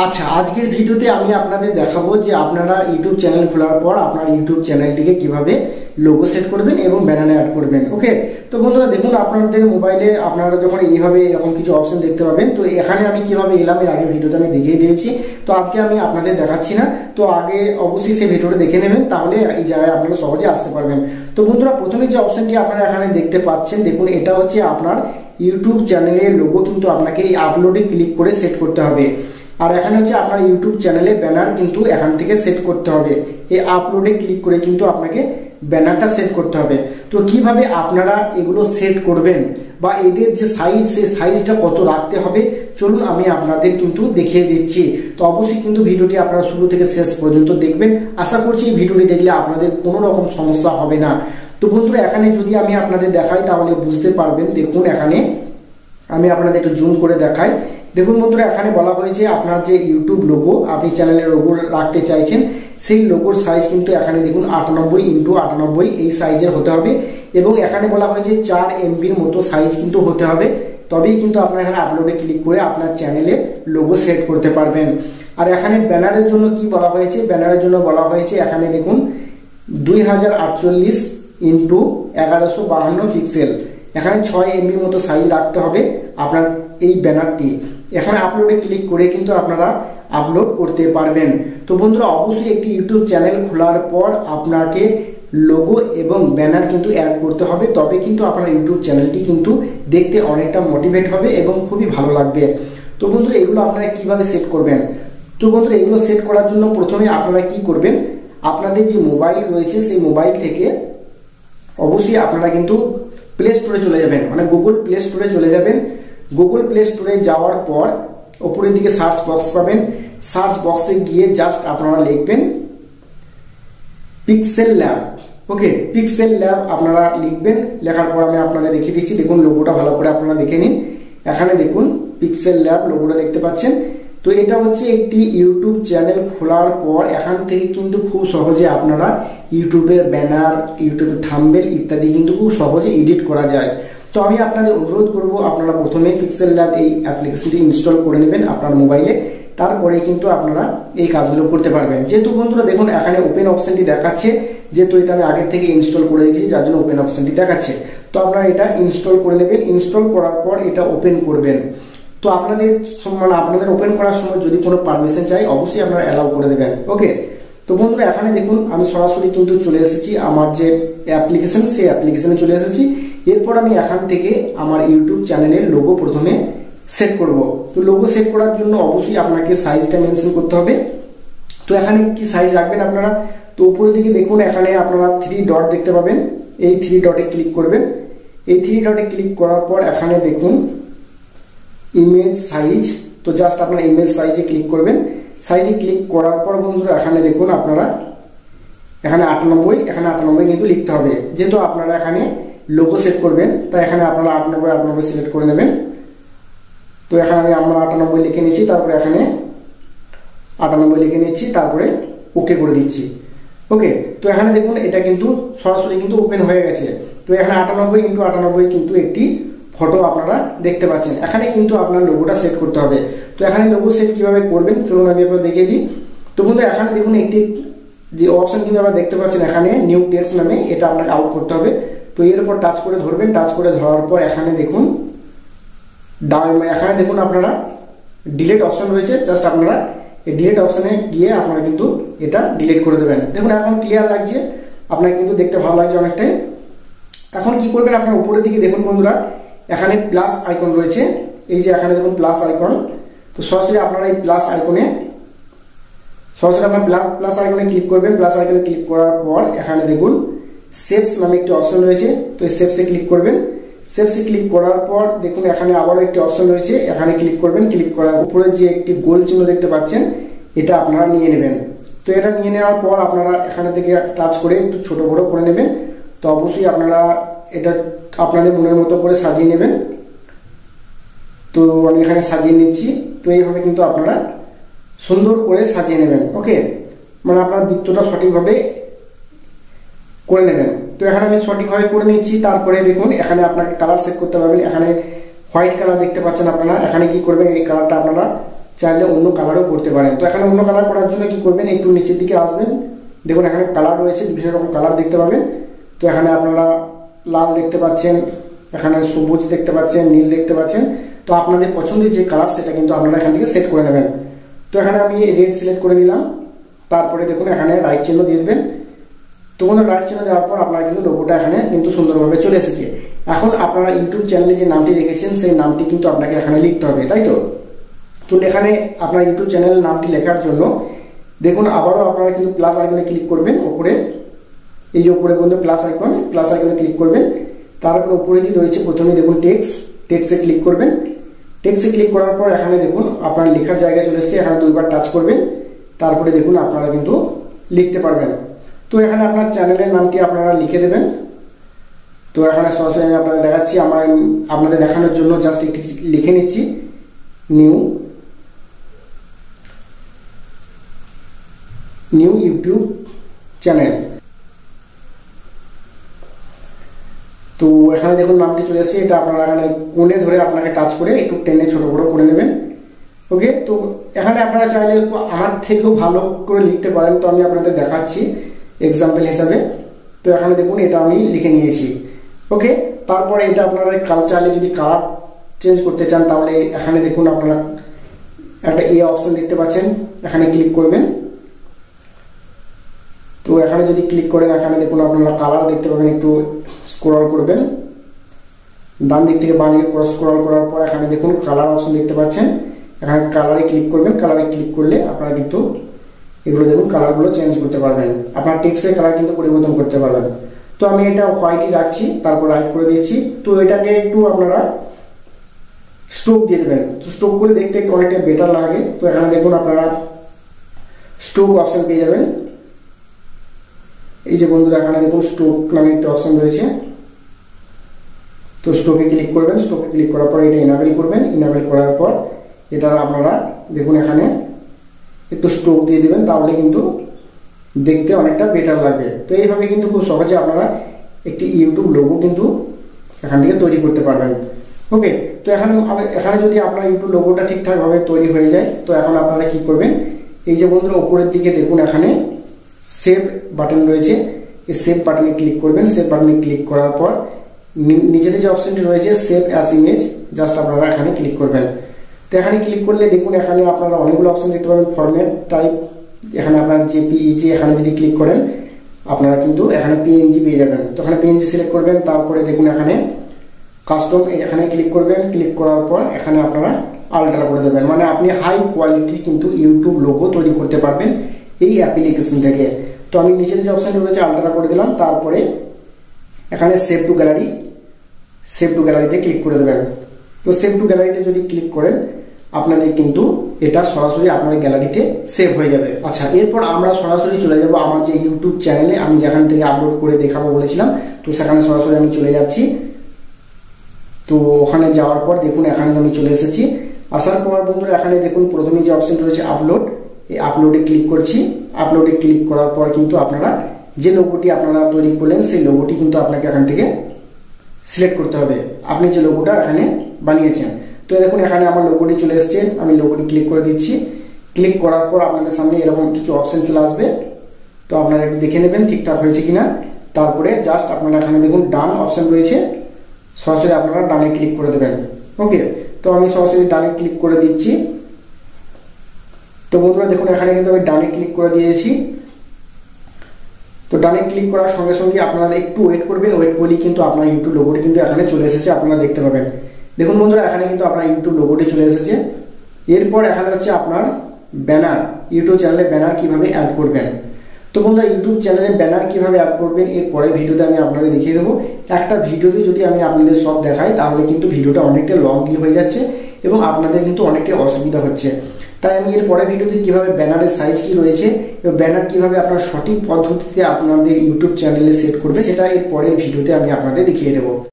আচ্ছা, আজকের ভিডিওতে আমি আপনাদের দেখাবো যে আপনারা ইউটিউব চ্যানেল খোলার পর আপনার ইউটিউব চ্যানেলটিকে কিভাবে লোগো সেট করবেন এবং ব্যানারে অ্যাড করবেন। ওকে, তো বন্ধুরা দেখুন, আপনাদের মোবাইলে আপনারা যখন এইভাবে এরকম কিছু অপশন দেখতে পাবেন, তো এখানে আমি কিভাবে এলাম এর আগে ভিডিওতে আমি দেখিয়ে দিয়েছি। তো আজকে আমি আপনাদের দেখাচ্ছি না, তো আগে অবশ্যই সেই ভিডিওটা দেখে নেবেন, তাহলে এই জায়গায় আপনারা সহজে আসতে পারবেন। তো বন্ধুরা, প্রথমে যে অপশনটি আপনারা এখানে দেখতে পাচ্ছেন, দেখুন এটা হচ্ছে আপনার ইউটিউব চ্যানেলের লোগো, কিন্তু আপনাকে এই আপলোডে ক্লিক করে সেট করতে হবে। আর এখানে হচ্ছে আপনার ইউটিউব চ্যানেলে ব্যানার কিন্তু এখান থেকে সেট করতে হবে। এই আপলোডে ক্লিক করে কিন্তু আপনাকে ব্যানারটা সেট করতে হবে। তো কিভাবে আপনারা এগুলো সেট করবেন বা এদের যে সাইজ, সেই সাইজটা কত রাখতে হবে, চলুন আমি আপনাদের কিন্তু দেখিয়ে দিচ্ছি। তো অবশ্যই কিন্তু ভিডিওটি আপনারা শুরু থেকে শেষ পর্যন্ত দেখবেন। আশা করছি এই ভিডিওটি দেখলে আপনাদের কোনো রকম সমস্যা হবে না। তো বন্ধুরা, এখানে যদি আমি আপনাদের দেখাই তাহলে বুঝতে পারবেন। দেখুন, এখানে আমি আপনাদের একটু জুম করে দেখাই। দেখুন বন্ধুরা, এখানে বলা হয়েছে আপনার যে ইউটিউব লোগো, আপনি চ্যানেলের লোগো রাখতে চাইছেন, সেই লোগোর সাইজ কিন্তু এখানে দেখুন 98x98 এই সাইজের হতে হবে। এবং এখানে বলা হয়েছে 4 MBর মতো সাইজ কিন্তু হতে হবে, তবেই কিন্তু আপনার এখানে আপলোডে ক্লিক করে আপনার চ্যানেলে লোগো সেট করতে পারবেন। আর এখানে ব্যানারের জন্য কি বলা হয়েছে, ব্যানারের জন্য বলা হয়েছে এখানে দেখুন 2048x1152 পিক্সেল, এখানে 6 MBর মতো সাইজ রাখতে হবে আপনার এই ব্যানারটি। এখানে আপলোডে ক্লিক করে কিন্তু আপনারা আপলোড করতে পারবেন। তো বন্ধুরা, অবশ্যই একটি ইউটিউব চ্যানেল খোলার পর আপনাকে লোগো এবং ব্যানার কিন্তু অ্যাড করতে হবে, তবে কিন্তু আপনার ইউটিউব চ্যানেলটি কিন্তু দেখতে অনেকটা মোটিভেট হবে এবং খুবই ভালো লাগবে। তো বন্ধুরা, এগুলো আপনারা কিভাবে সেট করবেন? তো বন্ধুরা, এগুলো সেট করার জন্য প্রথমে আপনারা কি করবেন, আপনাদের যে মোবাইল রয়েছে সেই মোবাইল থেকে অবশ্যই আপনারা কিন্তু প্লে স্টোরে চলে যাবেন, মানে গুগল প্লে স্টোরে চলে যাবেন। গুগল প্লে স্টোরে যাওয়ার পর উপরের দিকে সার্চ বক্স পাবেন। সার্চ বক্সে গিয়ে জাস্ট আপনারা লিখবেন পিক্সেল ল্যাব। ওকে, পিক্সেল ল্যাব আপনারা লিখবেন। লেখার পর আমি আপনাদের দেখিয়ে দিচ্ছি। দেখুন, লোগোটা ভালো করে আপনারা দেখে নিন। এখানে দেখুন পিক্সেল ল্যাব লোগোটা দেখতে পাচ্ছেন। তো এটা হচ্ছে একটি ইউটিউব চ্যানেল খোলার পর এখান থেকে কিন্তু খুব সহজে আপনারা ইউটিউবের ব্যানার, ইউটিউবের থাম্বনেল ইত্যাদি কিন্তু খুব সহজে এডিট করা যায়। তো আমি আপনাদের অনুরোধ করব, আপনারা প্রথমে পিক্সেল ল্যাব এই অ্যাপ্লিকেশনটি ইনস্টল করে নেবেন আপনার মোবাইলে, তারপরে কিন্তু আপনারা এই কাজগুলো করতে পারবেন। যেহেতু বন্ধুরা দেখুন, এখানে ওপেন অপশনটি দেখাচ্ছে, যেহেতু এটা আমি আগে থেকে ইনস্টল করে রেখেছি, যার জন্য ওপেন অপশনটি দেখাচ্ছে। তো আপনারা এটা ইনস্টল করে নেবেন। ইনস্টল করার পর এটা ওপেন করবেন। তো আপনাদের ওপেন করার সময় যদি কোনো পারমিশন চাই, অবশ্যই আপনারা অ্যালাউ করে দেবেন। ওকে, তো বন্ধুরা, এখানে দেখুন আমি সরাসরি কিন্তু চলে এসেছি আমার যে অ্যাপ্লিকেশন, সেই অ্যাপ্লিকেশনে চলে এসেছি। এরপর আমি এখান থেকে আমার ইউটিউব চ্যানেলের লোগো প্রথমে সেট করব। তো লোগো সেট করার জন্য অবশ্যই আপনাকে সাইজটা মেনশন করতে হবে। তো এখানে কি সাইজ রাখবেন আপনারা, তো উপরের দিকে দেখুন এখানে আপনারা 3 ডট দেখতে পাবেন। এই 3 ডটে ক্লিক করবেন। এই 3 ডটে ক্লিক করার পর এখানে দেখুন ইমেজ সাইজ, তো জাস্ট আপনারা ইমেজ সাইজে ক্লিক করবেন। সাইজে ক্লিক করার পর বন্ধুরা এখানে দেখুন আপনারা এখানে 98 কিন্তু লিখতে হবে, যেহেতু আপনারা এখানে লোগো সেট করবেন, তাই এখানে আপনারা 98 সিলেক্ট করে নেবেন। তো এখানে আমরা 98 লিখে নিচ্ছি, তারপরে এখানে 98 লিখে নিচ্ছি, তারপরে ওকে করে দিচ্ছি। ওকে, তো এখানে দেখুন এটা কিন্তু সরাসরি কিন্তু ওপেন হয়ে গেছে। তো এখানে 98x98 কিন্তু একটি ফটো আপনারা দেখতে পাচ্ছেন। এখানে কিন্তু আপনার লোগোটা সেট করতে হবে। তো এখানে লোগো সেট কিভাবে করবেন চলুন আমি আপনাদের দেখিয়ে দিই। তো বন্ধু, এখানে দেখুন একটি যে অপশন কিন্তু আপনারা দেখতে পাচ্ছেন এখানে নিউ টেক্সট নামে, এটা আপনাকে আউট করতে হবে। তো এর উপর টাচ করে ধরবেন। টাচ করে ধরার পর এখানে দেখুন আপনারা ডিলিট অপশন রয়েছে, জাস্ট আপনারা এই ডিলিট অপশনে গিয়ে আপনারা কিন্তু এটা ডিলিট করে দেবেন। দেখুন এখন ক্লিয়ার লাগছে, আপনার কিন্তু দেখতে ভালো লাগছে অনেকটাই। এখন কি করবেন, আপনার উপরের দিকে দেখুন বন্ধুরা এখানে প্লাস আইকন রয়েছে, এই যে এখানে দেখুন প্লাস আইকন। তো সরাসরি আপনারা এই প্লাস আইকনে ক্লিক করবেন। প্লাস আইকনে ক্লিক করার পর এখানে দেখুন শেপস নামে একটি অপশন রয়েছে, তো এই শেপসে ক্লিক করবেন। শেপসে ক্লিক করার পর দেখুন এখানে আবারও একটি অপশন রয়েছে, এখানে ক্লিক করবেন। ক্লিক করার উপরে যে একটি গোল চিহ্ন দেখতে পাচ্ছেন, এটা আপনারা নিয়ে নেবেন। তো এটা নিয়ে নেওয়ার পর আপনারা এখানে থেকে টাচ করে একটু ছোট বড় করে নেবেন। তো অবশ্যই আপনারা এটা আপনাদের মনের মতো করে সাজিয়ে নেবেন। তো আমি এখানে সাজিয়ে নিচ্ছি। তো এইভাবে কিন্তু আপনারা সুন্দর করে সাজিয়ে নেবেন। ওকে, মানে আপনার বৃত্তটা সঠিকভাবে করে নেবেন। তো এখানে আমি সঠিকভাবে করে নিচ্ছি। তারপরে দেখুন এখানে আপনাকে কালার সেট করতে পারবেন। এখানে হোয়াইট কালার দেখতে পাচ্ছেন আপনারা, এখানে কি করবেন, এই কালারটা আপনারা চাইলে অন্য কালারও করতে পারেন। তো এখানে অন্য কালার করার জন্য কি করবেন, একটু নিচের দিকে আসবেন, দেখুন এখানে কালার রয়েছে, বিভিন্ন রকম কালার দেখতে পাবেন। তো এখানে আপনারা লাল দেখতে পাচ্ছেন, এখানে সবুজ দেখতে পাচ্ছেন, নীল দেখতে পাচ্ছেন। তো আপনাদের পছন্দের যে কালার সেটা কিন্তু আপনারা এখান থেকে সেট করে নেবেন। তো এখানে আমি রেড সিলেক্ট করে নিলাম, তারপরে দেখুন এখানে রাইট চিহ্ন দিয়ে দেবেন। তো রাইট চিহ্ন দেওয়ার পর আপনারা কিন্তু লোগোটা এখানে কিন্তু সুন্দরভাবে চলে এসেছে। এখন আপনারা ইউটিউব চ্যানেলে যে নামটি রেখেছেন সেই নামটি কিন্তু আপনাকে এখানে লিখতে হবে, তাই তো। তো এখানে আপনার ইউটিউব চ্যানেলের নামটি লেখার জন্য দেখুন আবারও আপনারা কিন্তু প্লাস আইকনে ক্লিক করবেন, উপরে এই যে উপরে বন্ধু প্লাস আইকনে ক্লিক করবেন। তারপর উপরে যে রয়েছে প্রথমে দেখুন টেক্সটে ক্লিক করবেন। টেক্সটে ক্লিক করার পর এখানে দেখুন আপনার লেখার জায়গায় চলে এসেছে, এখানে দুইবার টাচ করবেন, তারপরে দেখুন আপনারা কিন্তু লিখতে পারবেন। তো এখানে আপনার চ্যানেলের নামটি আপনারা লিখে দেবেন। তো এখানে সরাসরি আমি আপনাদের দেখাচ্ছি, আপনাদের দেখানোর জন্য জাস্ট একটি লিখে নিচ্ছি, নিউ ইউটিউব চ্যানেল। তো এখানে দেখুন নামটি চলে এসেছে, এটা আপনারা এখানে কোণে ধরে আপনাকে টাচ করে একটু টেনে ছোট বড় করে নেবেন। ওকে, তো এখানে আপনারা চাইলে আমার থেকেও ভালো করে লিখতে পারেন, তো আমি আপনাদের দেখাচ্ছি এক্সাম্পল হিসাবে। তো এখানে দেখুন এটা আমি লিখে নিয়েছি। ওকে, তারপরে এটা আপনারা চাইলে যদি কালার চেঞ্জ করতে চান তাহলে এখানে দেখুন আপনারা একটা অপশন দেখতে পাচ্ছেন, এখানে ক্লিক করবেন। তো এখানে যদি ক্লিক করেন এখানে দেখুন আপনারা কালার দেখতে পাবেন, একটু স্ক্রল করবেন ডান দিক থেকে বাঁ দিকে স্ক্রল করার পর এখানে দেখুন কালার অপশন দেখতে পাচ্ছেন, এখানে কালারে ক্লিক করবেন। কালারে ক্লিক করলে আপনারা কিন্তু এগুলো দেখুন কালারগুলো চেঞ্জ করতে পারবেন, আপনার টেক্সটের কালার কিন্তু পরিবর্তন করতে পারবেন। তো আমি এটা হোয়াইটই রাখছি, তারপর রাইট করে দিচ্ছি। তো এটাকে একটু আপনারা স্ট্রোক দিয়ে দেবেন, তো স্ট্রোক করে দেখতে একটু অনেকটা বেটার লাগে। তো এখানে দেখুন আপনারা স্ট্রোক অপশন পেয়ে যাবেন, এই যে বন্ধুরা এখানে দেখুন স্ট্রোক নামে একটা অপশন রয়েছে। তো স্ট্রোকে ক্লিক করবেন, স্ট্রোকে ক্লিক করার পর এটা ইনাবেল করবেন। ইনাবেল করার পর এটা আপনারা দেখুন এখানে একটু স্ট্রোক দিয়ে দেবেন, তাহলে কিন্তু দেখতে অনেকটা বেটার লাগবে। তো এইভাবে কিন্তু খুব সহজে আপনারা একটি ইউটিউব লোগো কিন্তু এখান থেকে তৈরি করতে পারবেন। ওকে, তো এখানে যদি আপনার ইউটিউব লোগোটা ঠিকঠাকভাবে তৈরি হয়ে যায়, তো এখন আপনারা কি করবেন, এই যে বন্ধুরা উপরের দিকে দেখুন এখানে সেভ বাটন রয়েছে, এই সেভ বাটনে ক্লিক করবেন। সেভ বাটনে ক্লিক করার পর নিচেতে যে অপশনটি রয়েছে সেভ অ্যাজ ইমেজ, জাস্ট আপনারা এখানে ক্লিক করবেন। তো এখানে ক্লিক করলে দেখুন এখানে আপনারা অনেকগুলো অপশন দেখতে পাবেন, ফরম্যাট টাইপ, এখানে আপনার জেপিইজি এখানে যদি ক্লিক করেন আপনারা কিন্তু এখানে পিএনজি পেয়ে যাবেন। তো এখানে পিএনজি সিলেক্ট করবেন, তারপরে দেখুন এখানে কাস্টম এখানে ক্লিক করবেন। ক্লিক করার পর এখানে আপনারা আল্ট্রা করে দেবেন, মানে আপনি হাই কোয়ালিটি কিন্তু ইউটিউব লোগো তৈরি করতে পারবেন এই অ্যাপ্লিকেশন থেকে। তো আমি নিচের যে অপশনটি রয়েছে আল্ট্রা করে দিলাম, তারপরে এখানে সেভ টু গ্যালারিতে ক্লিক করে দেবেন। তো সেভ টু গ্যালারিতে যদি ক্লিক করেন আপনাদের কিন্তু এটা সরাসরি আপনাদের গ্যালারিতে সেভ হয়ে যাবে। আচ্ছা, এরপর আমরা সরাসরি চলে যাব আমার যে ইউটিউব চ্যানেলে আমি যেখান থেকে আপলোড করে দেখাবো বলেছিলাম, তো সেখানে সরাসরি আমি চলে যাচ্ছি। তো ওখানে যাওয়ার পর দেখুন এখানে আমি চলে এসেছি। আসার পর বন্ধুরা এখানে দেখুন প্রথমে যে অপশন রয়েছে আপলোড, এই আপলোডে ক্লিক করছি। আপলোডে ক্লিক করার পর কিন্তু আপনারা যে লোগোটি আপনারা তৈরি করলেন সেই লোগোটি কিন্তু আপনাকে এখান থেকে সিলেক্ট করতে হবে, আপনি যে লোগোটা এখানে বানিয়েছেন। তো দেখুন এখানে আমার লোগোটি চলে এসেছে, আমি লোগোটি ক্লিক করে দিচ্ছি। ক্লিক করার পর আপনাদের সামনে এরকম কিছু অপশন চলে আসবে, তো আপনারা একটু দেখে নেবেন ঠিকঠাক হয়েছে কিনা। তারপরে জাস্ট আপনারা এখানে দেখুন ডান অপশন রয়েছে, সরাসরি আপনারা ডানে ক্লিক করে দেবেন। ওকে, তো আমি সরাসরি ডানে ক্লিক করে দিচ্ছি। তো বন্ধুরা দেখুন এখানে কিন্তু আমি ডানে ক্লিক করে দিয়েছি। তো ডানে ক্লিক করার সঙ্গে সঙ্গে আপনারা একটু ওয়েট করবেন, ওয়েট করলেই কিন্তু আপনার ইউটিউব লোগোটি কিন্তু এখানে চলে এসেছে, আপনারা দেখতে পাবেন। দেখুন বন্ধুরা এখানে কিন্তু আপনার ইউটিউব লোগোটি চলে এসেছে। এরপর এখানে হচ্ছে আপনার ব্যানার, ইউটিউব চ্যানেলে ব্যানার কিভাবে অ্যাড করবেন। তো বন্ধুরা ইউটিউব চ্যানেলে ব্যানার কিভাবে অ্যাড করবেন এর পরের ভিডিওতে আমি আপনাদের দেখিয়ে দেবো। একটা ভিডিওতে যদি আমি আপনাদের সব দেখাই তাহলে কিন্তু ভিডিওটা অনেকটা লং হয়ে যাচ্ছে এবং আপনাদের কিন্তু অনেকটা অসুবিধা হচ্ছে। তাই আমি এর পরের ভিডিওতে কিভাবে ব্যানারের সাইজ কি রয়েছে এবং ব্যানার কিভাবে আপনার সঠিক পদ্ধতিতে আপনাদের ইউটিউব চ্যানেলে সেট করবে সেটা এর পরের ভিডিওতে আমি আপনাদের দেখিয়ে দেবো।